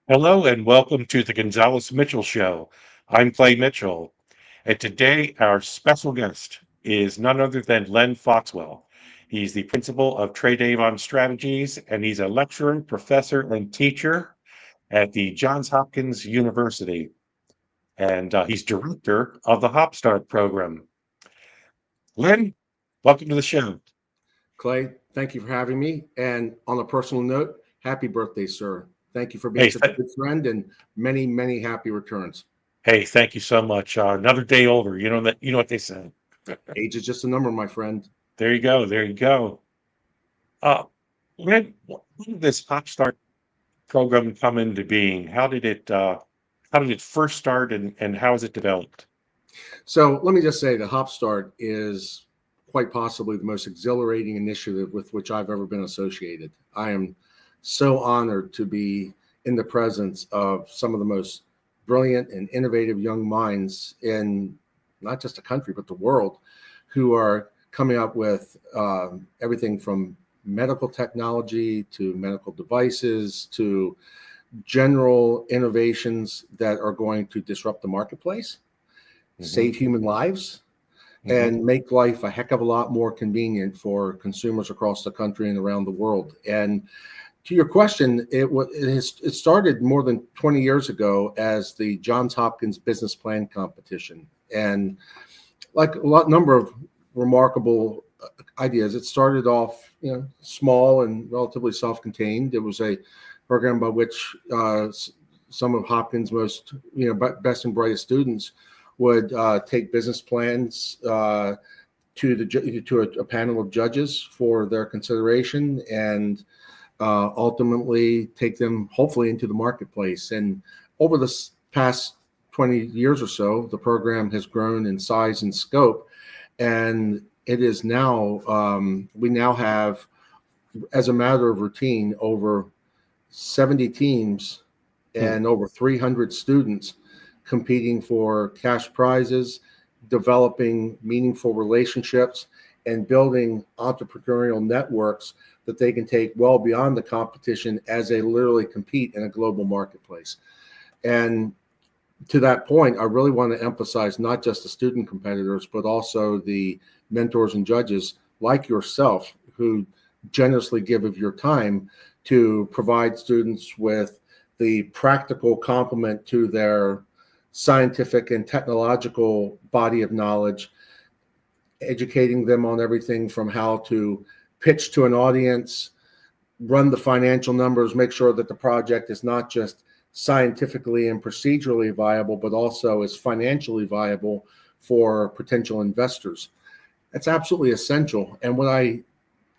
Hello and welcome to the Gonzales Mitchell Show. I'm Clay Mitchell, and today our special guest is none other than Len Foxwell. He's the principal of Trade Avon Strategies, and he's a lecturer, professor, and teacher at the Johns Hopkins University, and he's director of the HopStart Program. Len, welcome to the show. Clay, thank you for having me. And on a personal note, happy birthday, sir. Thank you for being Hey, such a good friend and many, many happy returns. hey, thank you so much. Another day older. You know what they say. Age is just a number, my friend. There you go. There you go. Uh, when did this HopStart program come into being? How did it first start and how has it developed? So let me just say that HopStart is quite possibly the most exhilarating initiative with which I've ever been associated. I am so honored to be in the presence of some of the most brilliant and innovative young minds in not just the country, but the world, who are coming up with everything from medical technology to medical devices to general innovations that are going to disrupt the marketplace, Hmm. save human lives, Hmm. and make life a heck of a lot more convenient for consumers across the country and around the world. And to your question, it started more than 20 years ago as the Johns Hopkins Business Plan Competition, and like number of remarkable ideas, it started off small and relatively self-contained. It was a program by which some of Hopkins' most best and brightest students would take business plans to a panel of judges for their consideration, and ultimately take them hopefully into the marketplace. And over the past 20 years or so, the program has grown in size and scope, and it is now we now have, as a matter of routine, over 70 teams and over 300 students competing for cash prizes, developing meaningful relationships, and building entrepreneurial networks that they can take well beyond the competition as they literally compete in a global marketplace. And to that point, I really want to emphasize not just the student competitors, but also the mentors and judges like yourself who generously give of your time to provide students with the practical complement to their scientific and technological body of knowledge, educating them on everything from how to pitch to an audience, run the financial numbers, make sure that the project is not just scientifically and procedurally viable, but also is financially viable for potential investors. That's absolutely essential. And what I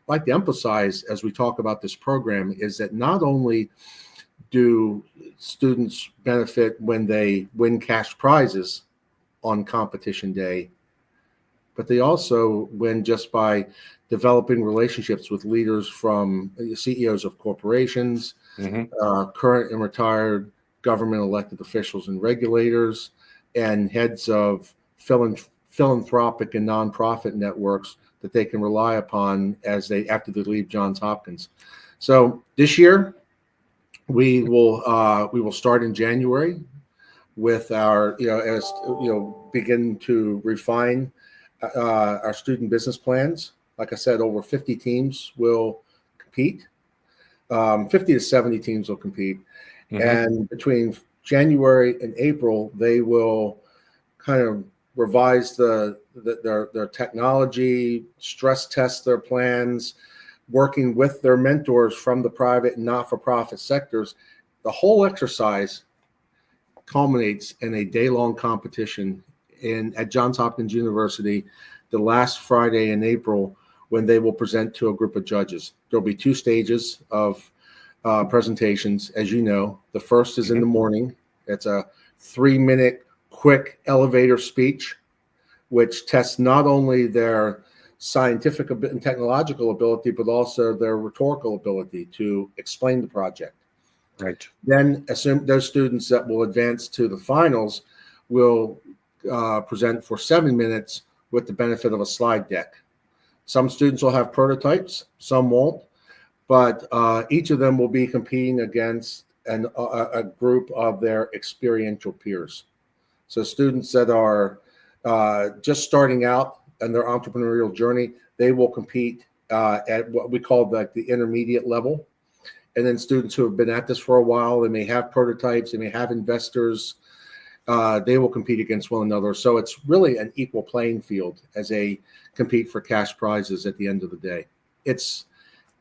like to emphasize as we talk about this program is that not only do students benefit when they win cash prizes on competition day, but they also win just by developing relationships with leaders from CEOs of corporations, Hmm. current and retired government elected officials and regulators, and heads of philanthropic and nonprofit networks that they can rely upon after they leave Johns Hopkins. So this year we will start in January with our begin to refine our student business plans. Like I said, over 50 teams will compete. 50 to 70 teams will compete. Hmm. And between January and April, they will kind of revise their technology, stress test their plans, working with their mentors from the private and not-for-profit sectors. The whole exercise culminates in a day-long competition at Johns Hopkins University the last Friday in April, when they will present to a group of judges. There'll be two stages of presentations, as you know. The first is in Hmm. the morning. It's a 3-minute quick elevator speech, which tests not only their scientific and technological ability, but also their rhetorical ability to explain the project. Right. Then those students that will advance to the finals will present for 7 minutes with the benefit of a slide deck. Some students will have prototypes, some won't, but each of them will be competing against and a group of their experiential peers. So students that are just starting out in their entrepreneurial journey, they will compete at what we call like the intermediate level. And then students who have been at this for a while, they may have prototypes, they may have investors, they will compete against one another. So it's really an equal playing field as they compete for cash prizes at the end of the day. It's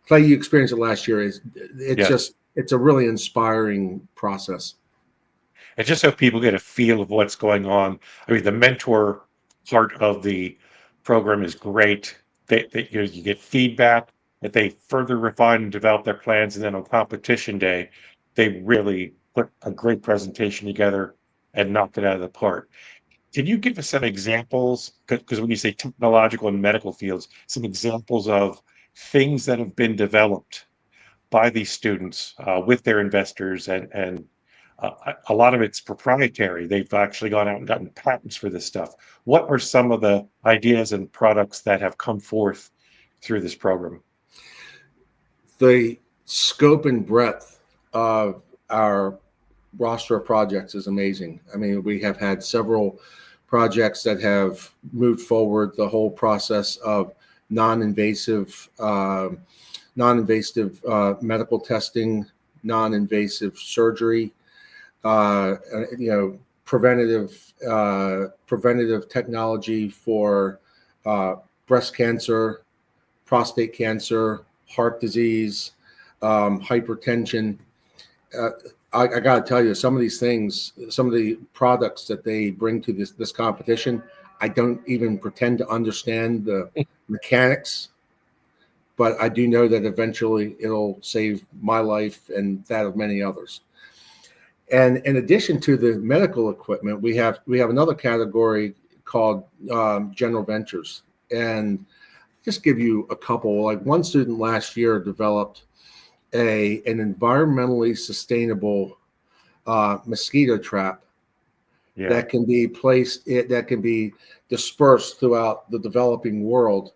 Clay, you experienced it last year. Yes. It's a really inspiring process. And just so people get a feel of what's going on. I mean, the mentor part of the program is great. You get feedback that they further refine and develop their plans. And then on competition day, they really put a great presentation together and knock it out of the park. Can you give us some examples? Because when you say technological and medical fields, some examples of things that have been developed by these students with their investors, and a lot of it's proprietary. They've actually gone out and gotten patents for this stuff. What are some of the ideas and products that have come forth through this program? The scope and breadth of our roster of projects is amazing. I mean, we have had several projects that have moved forward the whole process of non-invasive, non-invasive medical testing, non-invasive surgery, uh, you know, preventative technology for uh, breast cancer, prostate cancer, heart disease, hypertension. Uh, I got to tell you, some of these things, some of the products that they bring to this competition, I don't even pretend to understand the mechanics, but I do know that eventually it'll save my life and that of many others. And in addition to the medical equipment, we have another category called general ventures. And just give you a couple. Like one student last year developed an environmentally sustainable mosquito trap Yeah, that can be that can be dispersed throughout the developing world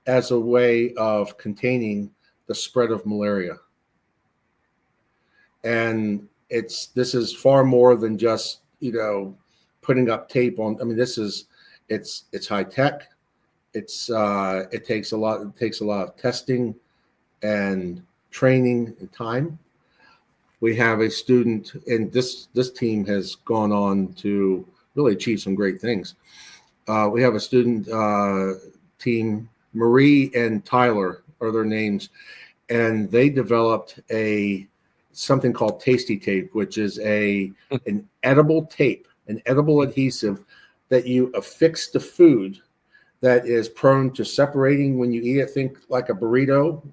as a way of containing the spread of malaria. And this is far more than just putting up tape on. I mean, it's high tech. It takes a lot of testing and training and time. We have a student, and this team has gone on to really achieve some great things. We have a student team, Marie and Tyler are their names, and they developed a something called Tasty Tape, which is an edible tape, an edible adhesive that you affix to food that is prone to separating when you eat it. Think like a burrito,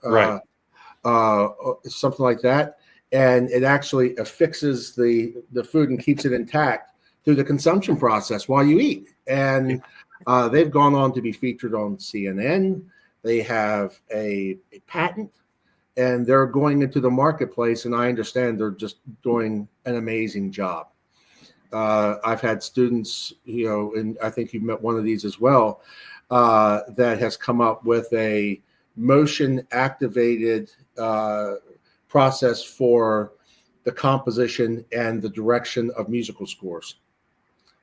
right. uh, something like that, and it actually affixes the food and keeps it intact through the consumption process while you eat. Yeah. And they've gone on to be featured on CNN. They have a patent, and they're going into the marketplace. And I understand they're just doing an amazing job. I've had students, and I think you've met one of these as well, that has come up with a motion activated process for the composition and the direction of musical scores.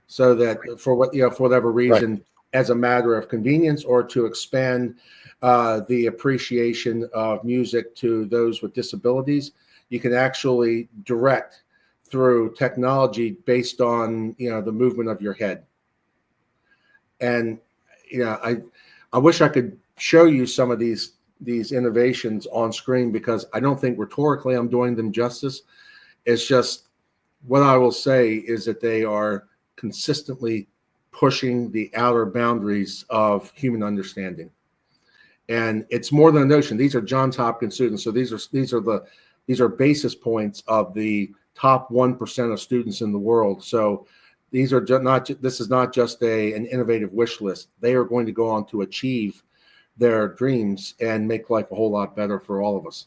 So that for whatever Right. reason, as a matter of convenience or to expand the appreciation of music to those with disabilities, you can actually direct through technology based on the movement of your head. And I wish I could show you some of these innovations on screen, because I don't think rhetorically I'm doing them justice. It's just, what I will say is that they are consistently pushing the outer boundaries of human understanding. And it's more than a notion. These are Johns Hopkins students, so these are basis points of the top 1% of students in the world. So these are not. This is not just an innovative wish list. They are going to go on to achieve their dreams and make life a whole lot better for all of us.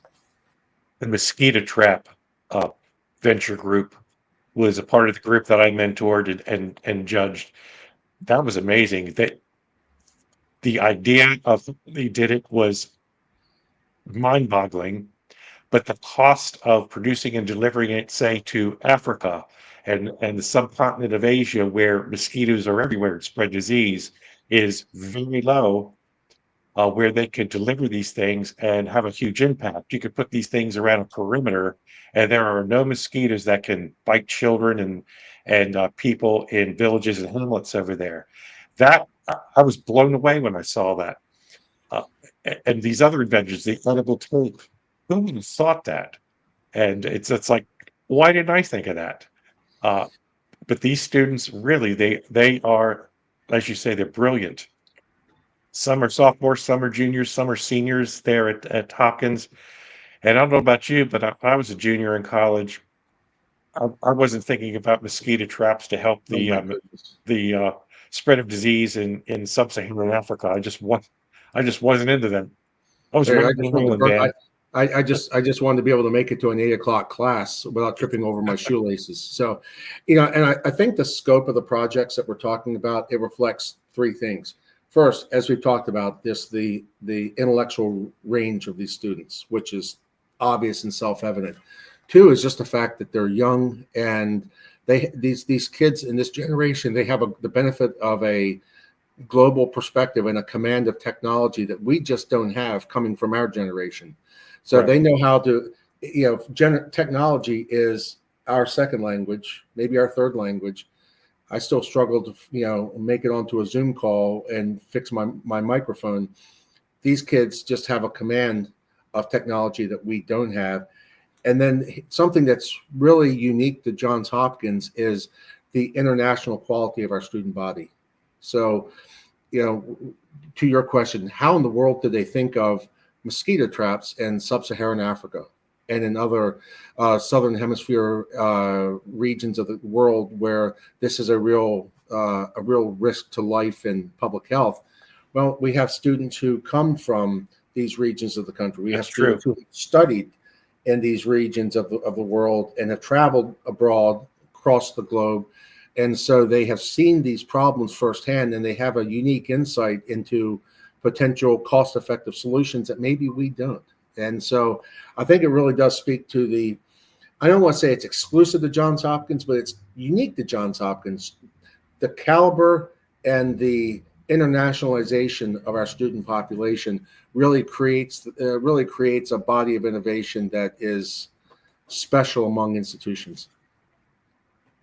The mosquito trap uh, venture group was a part of the group that I mentored and judged. That was amazing. That the idea of they did it was mind-boggling, but the cost of producing and delivering it, say, to Africa and the subcontinent of Asia, where mosquitoes are everywhere and spread disease, is very low, where they could deliver these things and have a huge impact. You could put these things around a perimeter, and there are no mosquitoes that can bite children and people in villages and hamlets over there. That I was blown away when I saw that. Uh, and these other inventions, the edible tape, who would have thought that? And it's like, why didn't I think of that? Uh, but these students really, they are, as you say, they're brilliant. Some are sophomores, some are juniors, some are seniors there at Hopkins. And I don't know about you, but I was a junior in college. I wasn't thinking about mosquito traps to help Oh my goodness. the spread of disease in sub-Saharan Africa. I just wasn't into them. I was Hey, running I the just wanted to island, burn. man. I just wanted to be able to make it to an 8 o'clock class without tripping over my shoelaces. So, and I think the scope of the projects that we're talking about, it reflects three things. First, as we've talked about, the intellectual range of these students, which is obvious and self-evident. Two is just the fact that they're young, and these kids in this generation, they have the benefit of a global perspective and a command of technology that we just don't have coming from our generation. So Right. they know how to, technology is our second language, maybe our third language. I still struggle to, make it onto a Zoom call and fix my microphone. These kids just have a command of technology that we don't have. And then something that's really unique to Johns Hopkins is the international quality of our student body. So, to your question, how in the world did they think of mosquito traps in sub-Saharan Africa and in other southern hemisphere regions of the world where this is a real risk to life and public health? Well, we have students who come from these regions of the country. We have That's true. students who studied in these regions of the world and have traveled abroad across the globe. And so they have seen these problems firsthand, and they have a unique insight into potential cost-effective solutions that maybe we don't. And so I think it really does speak to I don't want to say it's exclusive to Johns Hopkins, but it's unique to Johns Hopkins. The caliber and the internationalization of our student population really creates a body of innovation that is special among institutions.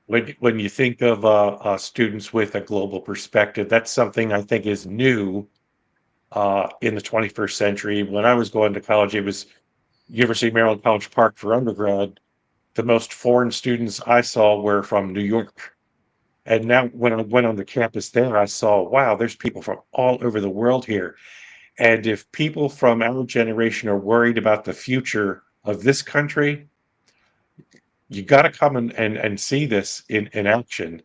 When you think of students with a global perspective, that's something I think is new in the 21st century. When I was going to college, it was University of Maryland College Park for undergrad. The most foreign students I saw were from New York. And now when I went on the campus there, I saw, wow, there's people from all over the world here. And if people from our generation are worried about the future of this country, you got to come and see this in action.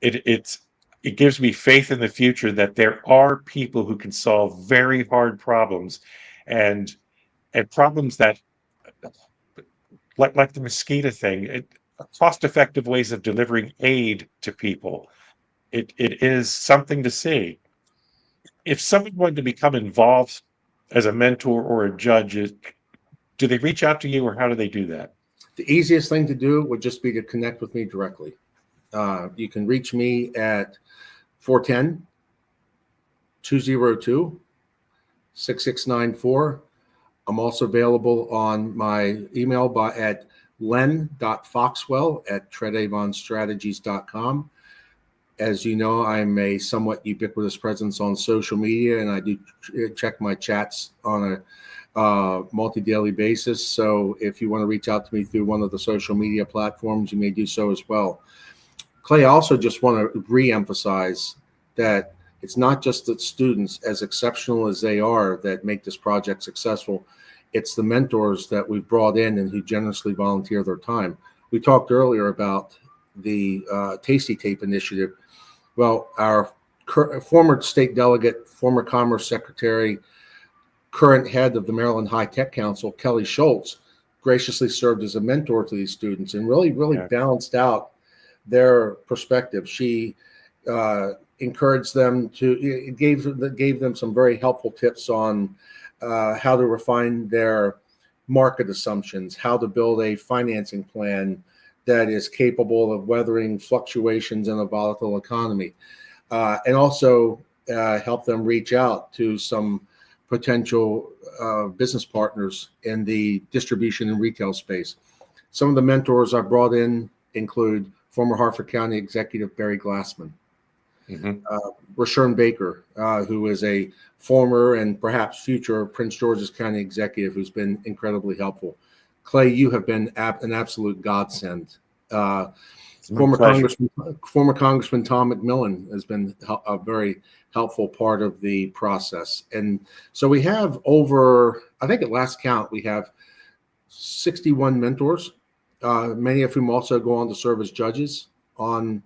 It gives me faith in the future that there are people who can solve very hard problems and problems that like the mosquito thing, cost effective ways of delivering aid to people. It is something to see. If someone wanted to become involved as a mentor or a judge, do they reach out to you or how do they do that? The easiest thing to do would just be to connect with me directly. You can reach me at 410 202 6694. I'm also available on my email at len.foxwell@treadavonstrategies.com. As you know, I'm a somewhat ubiquitous presence on social media, and I do check my chats on a multi-daily basis. So if you want to reach out to me through one of the social media platforms, you may do so as well. Clay, I also just want to re-emphasize that it's not just the students, as exceptional as they are, that make this project successful. It's the mentors that we've brought in and who generously volunteer their time. We talked earlier about the Tasty Tape initiative. Well, our former state delegate, former Commerce Secretary, current head of the Maryland High Tech Council, Kelly Schultz, graciously served as a mentor to these students and really Yeah. balanced out their perspective. She encouraged them to gave them some very helpful tips on how to refine their market assumptions, how to build a financing plan that is capable of weathering fluctuations in a volatile economy, and also help them reach out to some potential business partners in the distribution and retail space. Some of the mentors I brought in include former Harford County Executive Barry Glassman, Mhm. Rashern Baker, who is a former and perhaps future Prince George's County executive who's been incredibly helpful. Clay, you have been an absolute godsend. Uh, It's my pleasure. former Congressman Tom McMillan has been a very helpful part of the process. And so we have over, I think at last count, we have 61 mentors, many of whom also go on to serve as judges on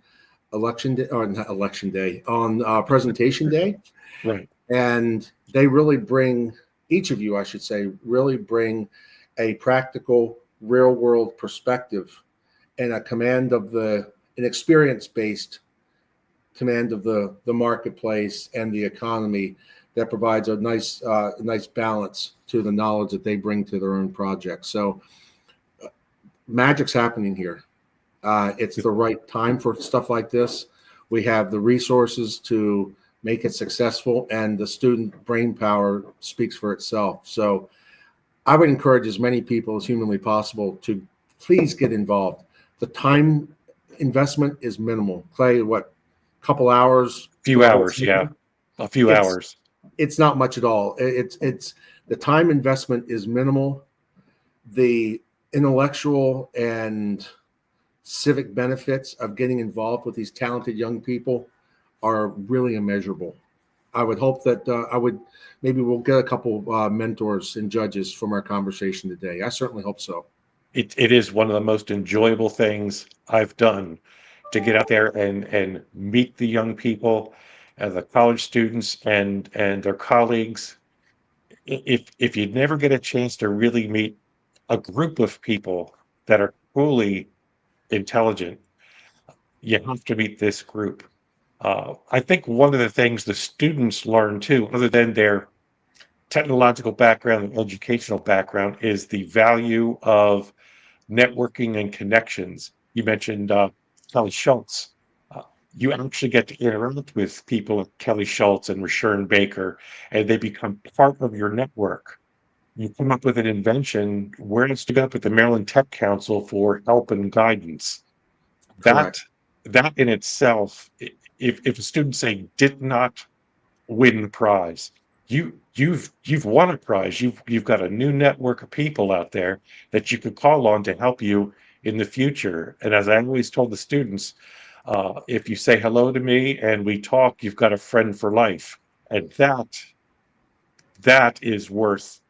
election day, or not election day, on presentation day. Right. And they really bring, each of you, I should say, really bring a practical, real world perspective and a command of an experience based command of the marketplace and the economy that provides a nice balance to the knowledge that they bring to their own projects. So magic's happening here. It's the right time for stuff like this. We have the resources to make it successful, and the student brain power speaks for itself. So I would encourage as many people as humanly possible to please get involved. The time investment is minimal. Clay, what, couple hours for Few the whole hours, yeah. thing? A few It's hours. it's not much at all. It's the time investment is minimal. The intellectual and civic benefits of getting involved with these talented young people are really immeasurable. I would hope that maybe we'll get a couple mentors and judges from our conversation today. I certainly hope so. It is one of the most enjoyable things I've done to get out there and meet the young people, the college students and their colleagues. If you never get a chance to really meet a group of people that are truly intelligent, you have to meet this group. I think one of the things the students learn too, other than their technological background and educational background, is the value of networking and connections. You mentioned Kelly Schultz. Uh, you actually get to interact with people like Kelly Schultz and Rashern Baker, and they become part of your network. You come up with an invention, where it's to go up with the Maryland Tech Council for help and guidance. That Correct. that in itself, if a student say did not win the prize, you've won a prize. You've got a new network of people out there that you could call on to help you in the future. And as I always told the students, if you say hello to me and we talk, you've got a friend for life. And that is worth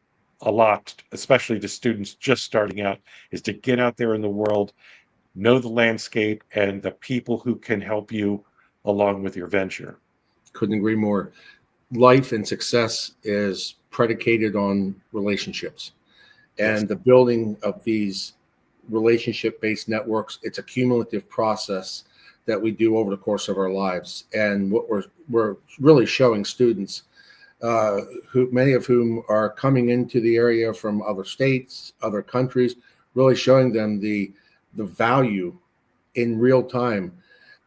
a lot, especially to students just starting out, is to get out there in the world, know the landscape and the people who can help you along with your venture. Couldn't agree more. Life and success is predicated on relationships, Yes. and the building of these relationship-based networks. It's a cumulative process that we do over the course of our lives, and what we're really showing students, who many of whom are coming into the area from other states, other countries, really showing them the value in real time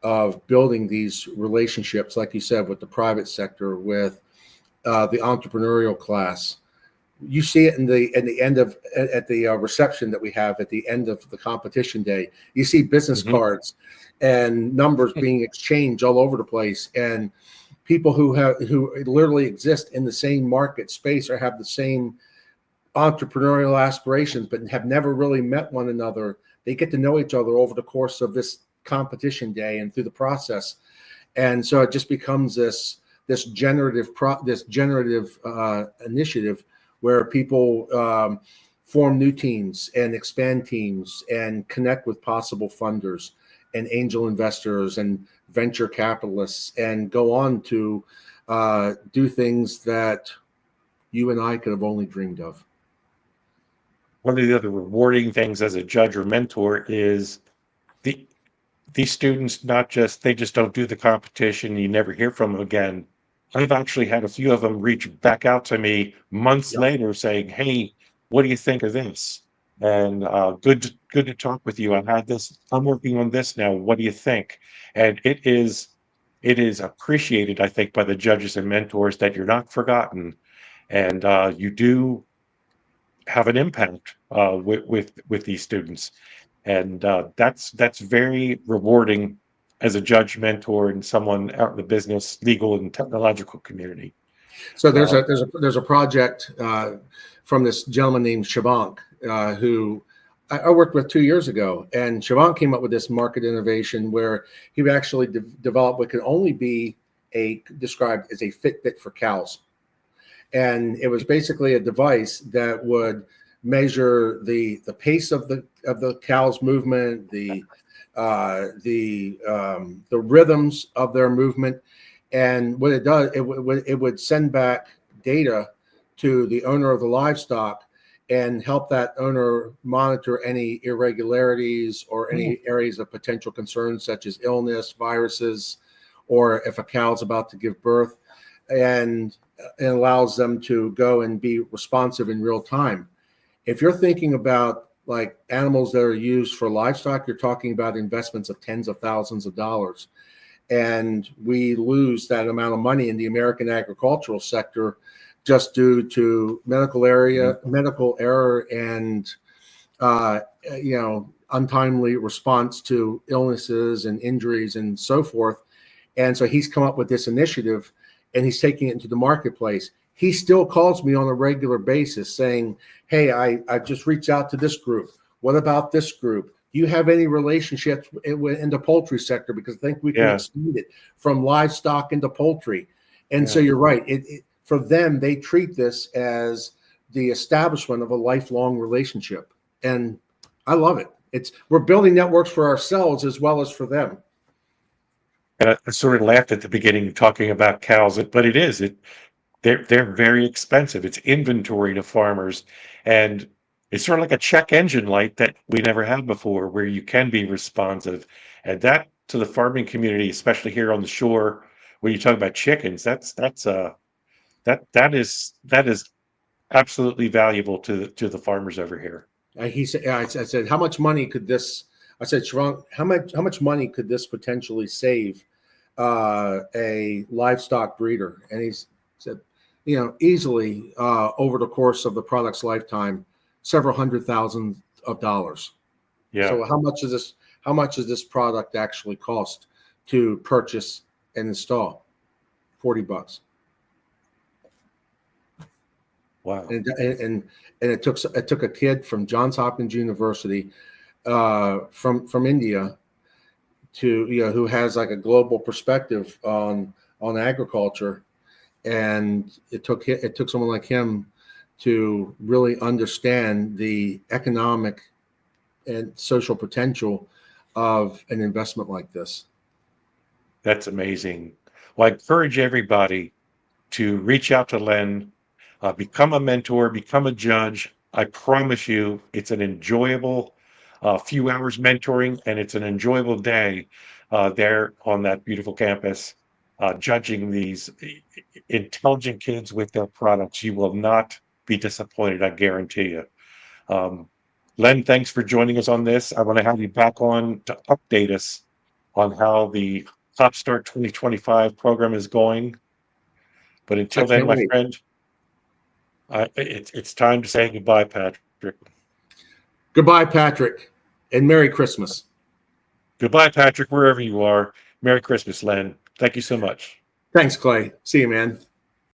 of building these relationships, like you said, with the private sector, with the entrepreneurial class. You see it in the end of at the reception that we have at the end of the competition day. You see business Mhm. cards and numbers being exchanged all over the place, and people who literally exist in the same market space or have the same entrepreneurial aspirations, but have never really met one another. They get to know each other over the course of this competition day and through the process, and so it just becomes this generative initiative where people form new teams and expand teams and connect with possible funders and angel investors and venture capitalists and go on to do things that you and I could have only dreamed of. One of the other rewarding things as a judge or mentor is the these students not just they just don't do the competition, you never hear from them again. I've actually had a few of them reach back out to me months Yep. later saying, "Hey, what do you think of this? And good to talk with you. I'm working on this now. What do you think? And it is appreciated, I think, by the judges and mentors that you're not forgotten, and you do have an impact with these students, and that's very rewarding as a judge, mentor, and someone out in the business, legal, and technological community. So Uh, there's a project from this gentleman named Shabank who I worked with 2 years ago, and Shabank came up with this market innovation where he actually developed what could only be described as a Fitbit for cows, and it was basically a device that would measure the pace of the cow's movement, the rhythms of their movement, and what it does, it would send back data to the owner of the livestock and help that owner monitor any irregularities or any areas of potential concerns such as illness, viruses, or if a cow's about to give birth, and it allows them to go and be responsive in real time. If you're thinking about like animals that are used for livestock, you're talking about investments of tens of thousands of dollars. And we lose that amount of money in the American agricultural sector just due to medical error and untimely response to illnesses and injuries and so forth. And so he's come up with this initiative and he's taking it into the marketplace. He still calls me on a regular basis saying, hey, I've just reached out to this group. What about this group? Do you have any relationships in the poultry sector? Because I think we can yeah, expand it from livestock into poultry. And so yeah. you're right. For them, they treat this as the establishment of a lifelong relationship. And I love it. We're building networks for ourselves as well as for them. And I sort of laughed at the beginning talking about cows, but they're very expensive. It's inventory to farmers, and it's sort of like a check engine light that we never had before, where you can be responsive. And that to the farming community, especially here on the shore, when you talk about chickens, that is absolutely valuable to the farmers over here. He said, I said, how much money could this? I said, Sharon, how much money could this potentially save a livestock breeder? And he said, easily over the course of the product's lifetime, several $100,000. Yeah. So how much is this? How much does this product actually cost to purchase and install? $40. Wow. And it took a kid from Johns Hopkins University from India to who has like a global perspective on agriculture, and it took someone like him to really understand the economic and social potential of an investment like this. That's amazing. Well, I encourage everybody to reach out to Len, become a mentor, become a judge. I promise you, it's an enjoyable few hours mentoring, and it's an enjoyable day there on that beautiful campus, judging these intelligent kids with their products. You will not be disappointed, I guarantee you. Um, Len, thanks for joining us on this. I want to have you back on to update us on how the HopStart 2025 program is going. But I until then, can't my wait. friend, it's time to say goodbye, Patrick. Goodbye, Patrick, and Merry Christmas. Goodbye, Patrick, wherever you are. Merry Christmas, Len. Thank you so much. Thanks, Clay. See you, man.